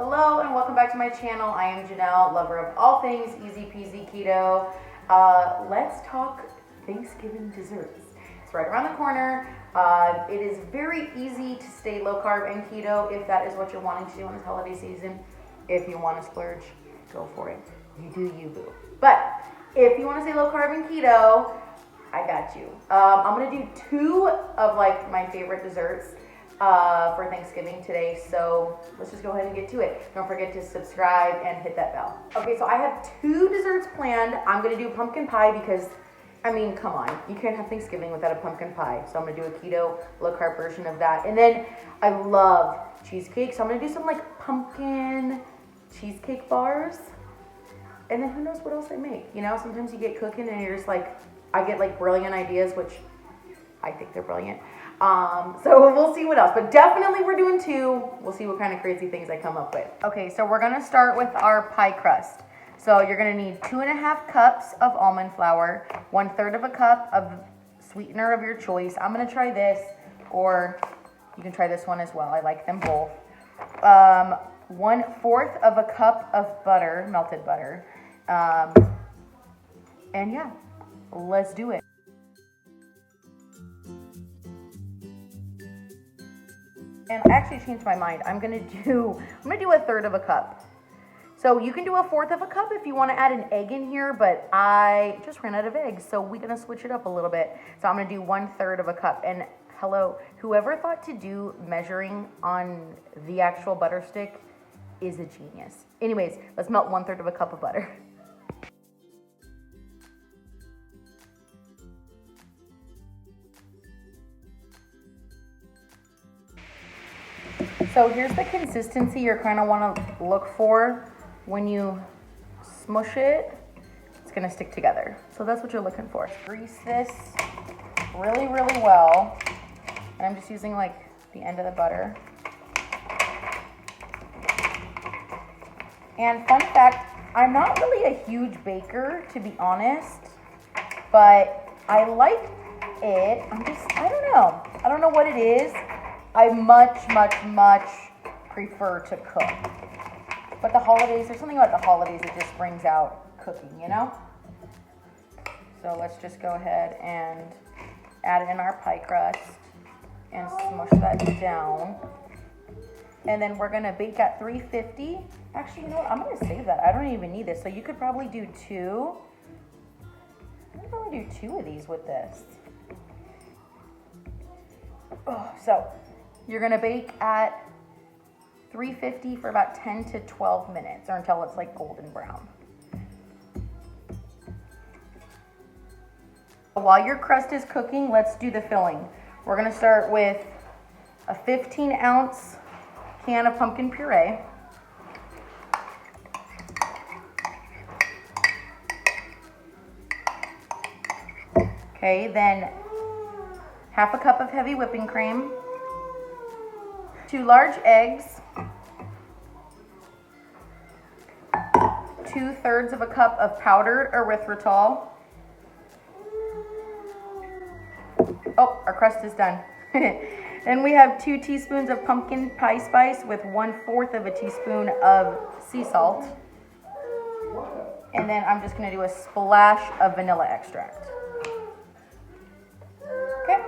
Hello and welcome back to my channel. I am Janelle, lover of all things easy peasy keto. Let's talk Thanksgiving desserts. It's right around the corner. It is very easy to stay low carb and keto if that is what you're wanting to do in this holiday season. If you want to splurge, go for it. You do you, boo. But if you want to stay low carb and keto, I got you. I'm gonna do two of my favorite desserts for Thanksgiving today, so let's just go ahead and get to it. Don't forget to subscribe and hit that bell. Okay, so I have two desserts planned. I'm gonna do pumpkin pie because, I mean, come on, you can't have Thanksgiving without a pumpkin pie. So I'm gonna do a keto low carb version of that. And then I love cheesecake, so I'm gonna do some pumpkin cheesecake bars. And then who knows what else I make? You know, sometimes you get cooking and you're just I get brilliant ideas, which I think they're brilliant. So we'll see what else, but definitely we're doing two. We'll see what kind of crazy things I come up with. Okay, so we're gonna start with our pie crust. So you're gonna need 2.5 cups of almond flour, 1/3 of a cup of sweetener of your choice. I'm gonna try this, or you can try this one as well. I like them both. 1/4 of a cup of butter, melted butter. And yeah, let's do it. And I actually changed my mind. I'm gonna do 1/3 of a cup. So you can do 1/4 of a cup if you want to add an egg in here, but I just ran out of eggs, so we're gonna switch it up a little bit. So I'm gonna do 1/3 of a cup. And hello, whoever thought to do measuring on the actual butter stick is a genius. Anyways, let's melt 1/3 of a cup of butter. So here's the consistency you're kind of want to look for when you smush it. It's going to stick together. So that's what you're looking for. Grease this really, really well. And I'm just using the end of the butter. And fun fact, I'm not really a huge baker, to be honest, but I like it. I don't know. I don't know what it is. I much prefer to cook. But the holidays, there's something about the holidays that just brings out cooking, you know? So let's just go ahead and add in our pie crust and smush that down. And then we're gonna bake at 350. Actually, you know what? I'm gonna save that. I don't even need this. So you could probably do two. I could probably do 2 of these with this. Oh, so you're gonna bake at 350 for about 10 to 12 minutes or until it's golden brown. While your crust is cooking, let's do the filling. We're gonna start with a 15-ounce can of pumpkin puree. Okay, then 1/2 cup of heavy whipping cream, 2 large eggs, 2/3 of a cup of powdered erythritol. Oh, our crust is done. Then we have 2 teaspoons of pumpkin pie spice with 1/4 of a teaspoon of sea salt. And then I'm just gonna do a splash of vanilla extract. Okay.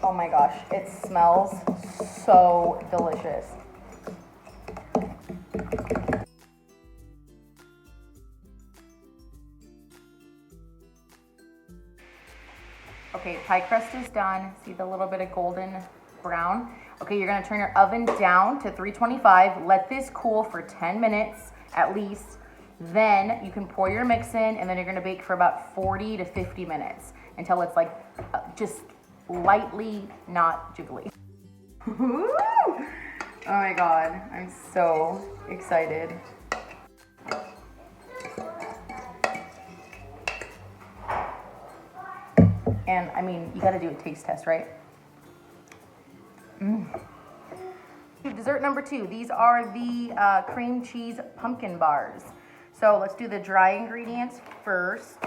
Oh my gosh, it smells so delicious. Okay, pie crust is done. See the little bit of golden brown? Okay, you're gonna turn your oven down to 325. Let this cool for 10 minutes at least. Then you can pour your mix in, and then you're gonna bake for about 40 to 50 minutes until it's just lightly not jiggly. Oh my God, I'm so excited. And I mean, you gotta do a taste test, right? Dessert number 2, these are the cream cheese pumpkin bars. So let's do the dry ingredients first.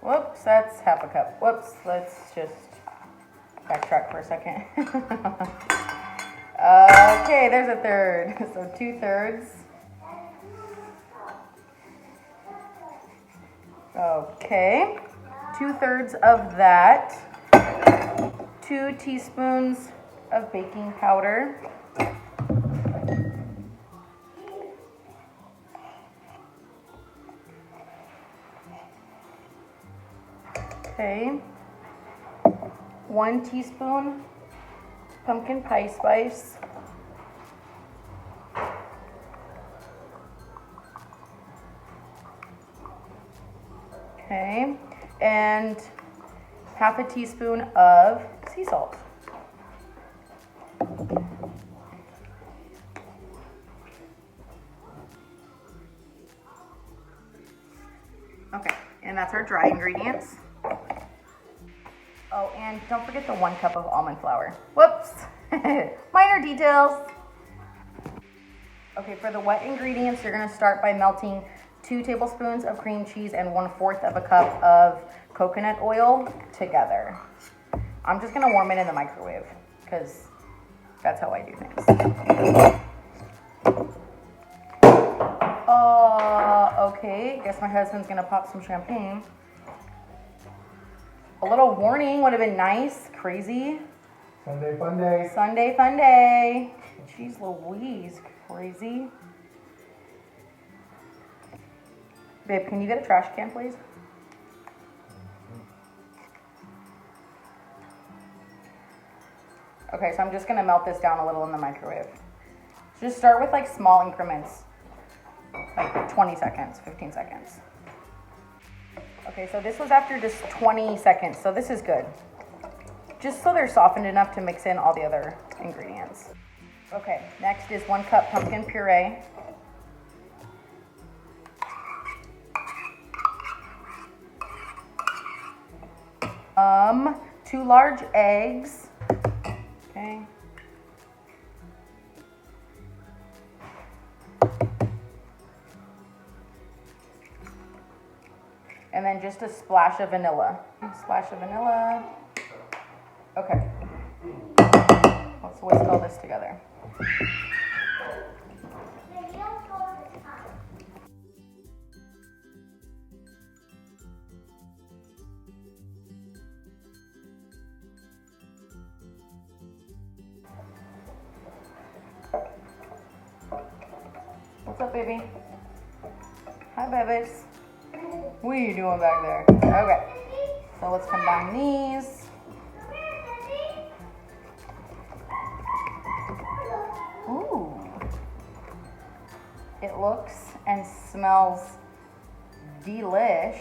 Whoops, that's half a cup. Whoops, let's just backtrack for a second. Okay, there's a third. So 2/3. Okay, 2/3 of that. 2 teaspoons of baking powder. Okay, 1 teaspoon pumpkin pie spice. Okay, and half a teaspoon of sea salt. Okay, and that's our dry ingredients. Oh, and don't forget the 1 cup of almond flour. Whoops, minor details. Okay, for the wet ingredients, you're gonna start by melting 2 tablespoons of cream cheese and 1/4 of a cup of coconut oil together. I'm just gonna warm it in the microwave because that's how I do things. Okay, guess my husband's gonna pop some champagne. A little warning would have been nice. Crazy. Sunday fun day. Sunday fun day. Jeez Louise, crazy. Babe, can you get a trash can, please? Okay, so I'm just gonna melt this down a little in the microwave. Just start with like small increments, like 20 seconds, 15 seconds. Okay, so this was after just 20 seconds, so this is good. Just so they're softened enough to mix in all the other ingredients. Okay, next is 1 cup pumpkin puree. 2 large eggs. Okay. And then just a splash of vanilla. Splash of vanilla. Okay. Let's whisk all this together. What's up, baby? Hi, babies. What are you doing back there? Okay, so let's combine these. Ooh. It looks and smells delish.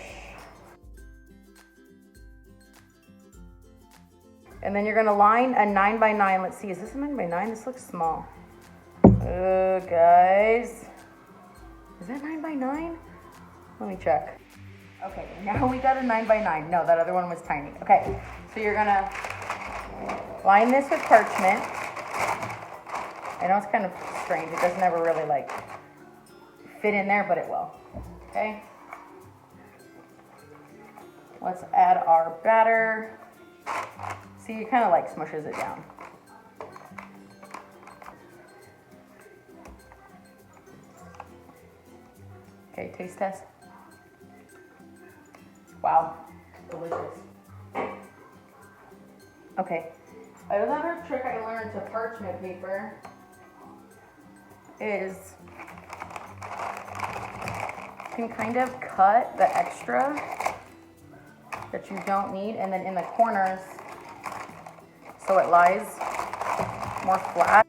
And then you're gonna line a 9x9. Let's see, is this a 9x9? This looks small. Oh, guys. Is that 9x9? Let me check. Okay, now we got a 9x9. No, that other one was tiny. Okay, so you're gonna line this with parchment. I know it's kind of strange. It doesn't ever really like fit in there, but it will. Okay. Let's add our batter. See, it kind of like smushes it down. Okay, taste test. Wow, delicious. Okay, another trick I learned to parchment paper is you can kind of cut the extra that you don't need, and then in the corners so it lies more flat.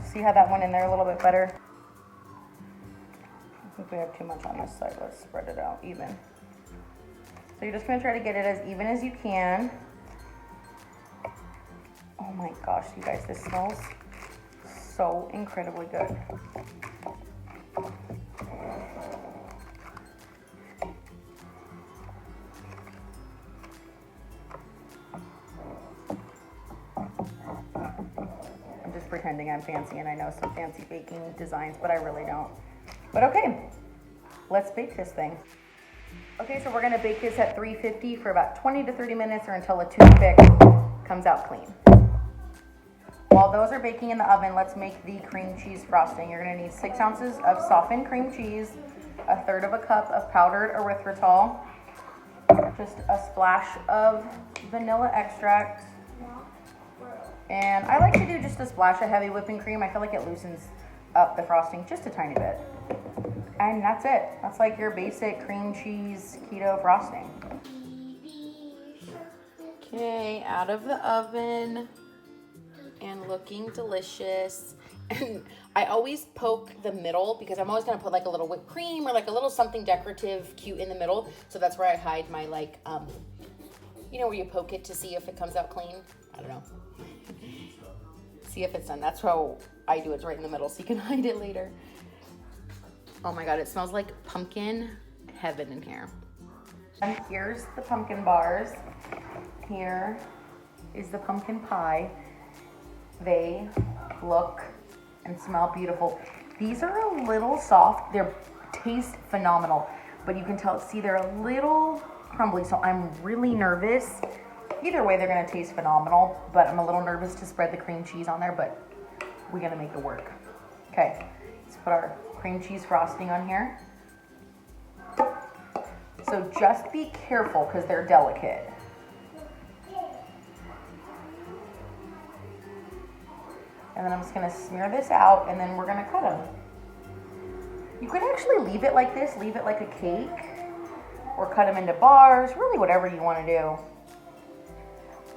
See how that went in there a little bit better? I think we have too much on this side. Let's spread it out even. So you're just gonna try to get it as even as you can. Oh my gosh, you guys, this smells so incredibly good. I'm just pretending I'm fancy and I know some fancy baking designs, but I really don't. But okay, let's bake this thing. Okay, so we're gonna bake this at 350 for about 20 to 30 minutes or until a toothpick comes out clean. While those are baking in the oven, let's make the cream cheese frosting. You're gonna need 6 ounces of softened cream cheese, 1/3 of a cup of powdered erythritol, just a splash of vanilla extract, and I like to do just a splash of heavy whipping cream. I feel like it loosens up the frosting just a tiny bit. And that's it. That's like your basic cream cheese keto frosting. Okay, out of the oven and looking delicious. And I always poke the middle because I'm always gonna put like a little whipped cream or like a little something decorative cute in the middle. So that's where I hide my like, you know, where you poke it to see if it comes out clean. I don't know. See if it's done. That's how I do it. It's right in the middle so you can hide it later. Oh my God, it smells like pumpkin heaven in here. And here's the pumpkin bars. Here is the pumpkin pie. They look and smell beautiful. These are a little soft. They taste phenomenal, but you can see they're a little crumbly, so I'm really nervous. Either way, they're gonna taste phenomenal, but I'm a little nervous to spread the cream cheese on there, but we're gonna make it work. Okay, let's put our cream cheese frosting on here. So just be careful because they're delicate. And then I'm just gonna smear this out and then we're gonna cut them. You could actually leave it like this, leave it like a cake, or cut them into bars, really whatever you wanna do.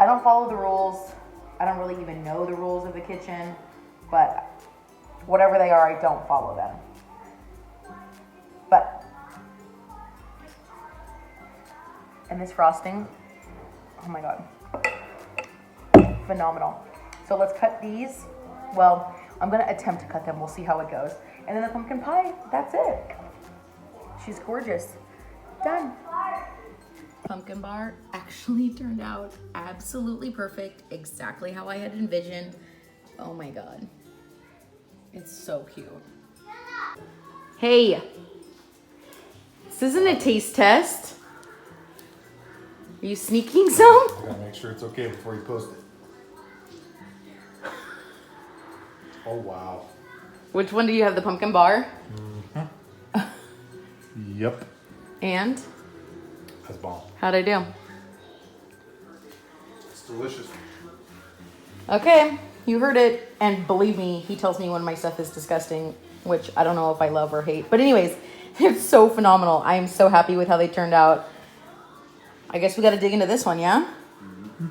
I don't follow the rules. I don't really even know the rules of the kitchen, but whatever they are, I don't follow them. But, and this frosting, oh my God, phenomenal. So let's cut these. Well, I'm gonna attempt to cut them. We'll see how it goes. And then the pumpkin pie, that's it. She's gorgeous. Done. Pumpkin bar actually turned out absolutely perfect, exactly how I had envisioned. Oh my God. It's so cute. Hey, this isn't a taste test. Are you sneaking some? Gotta make sure it's okay before you post it. Oh, wow. Which one do you have, the pumpkin bar? Yep. And? That's bomb. How'd I do? It's delicious. Okay, you heard it. And believe me, he tells me when my stuff is disgusting, which I don't know if I love or hate. But anyways, it's so phenomenal. I am so happy with how they turned out. I guess we got to dig into this one, yeah? Mm-hmm.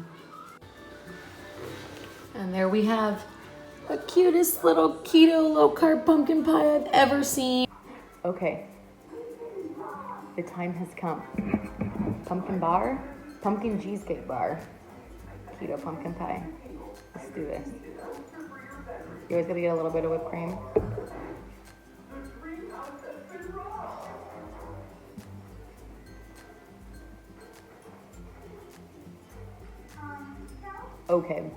And there we have the cutest little keto low-carb pumpkin pie I've ever seen. Okay, the time has come. Pumpkin bar, pumpkin cheesecake bar, keto pumpkin pie. Let's do this. You always gotta get a little bit of whipped cream. Okay.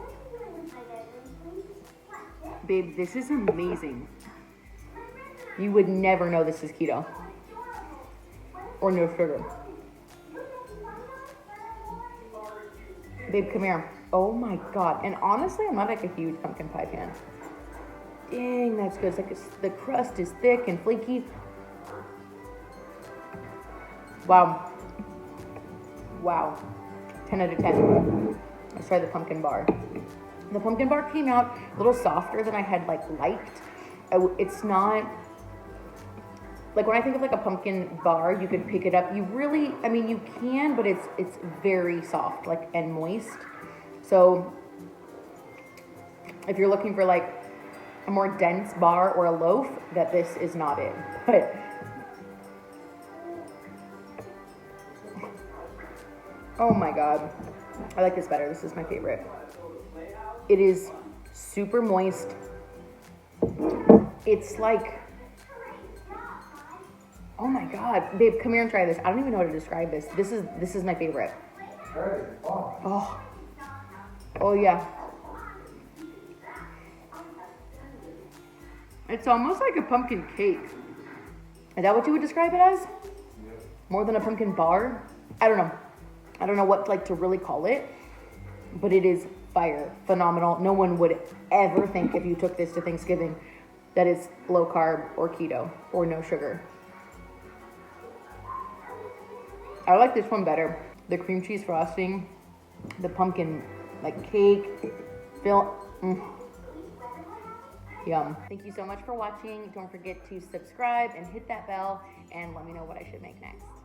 Babe, this is amazing. You would never know this is keto. Or no sugar. Babe, come here. Oh my God. And honestly, I'm not like a huge pumpkin pie fan. Dang, that's good. It's like the crust is thick and flaky. Wow. Wow. 10 out of 10. Let's try the pumpkin bar. The pumpkin bar came out a little softer than I had liked. It's not, like when I think of like a pumpkin bar, you could pick it up. You really, I mean, you can, but it's very soft, like, and moist. So if you're looking for like a more dense bar or a loaf, that this is not it. But oh my God, I like this better. This is my favorite. It is super moist. It's like, oh my God, babe, come here and try this. I don't even know how to describe this. This is my favorite. Oh, oh yeah. It's almost like a pumpkin cake. Is that what you would describe it as? More than a pumpkin bar? I don't know. I don't know what like to really call it, but it is fire, phenomenal. No one would ever think if you took this to Thanksgiving that it's low carb or keto or no sugar. I like this one better. The cream cheese frosting, the pumpkin like cake, yum. Thank you so much for watching. Don't forget to subscribe and hit that bell and let me know what I should make next.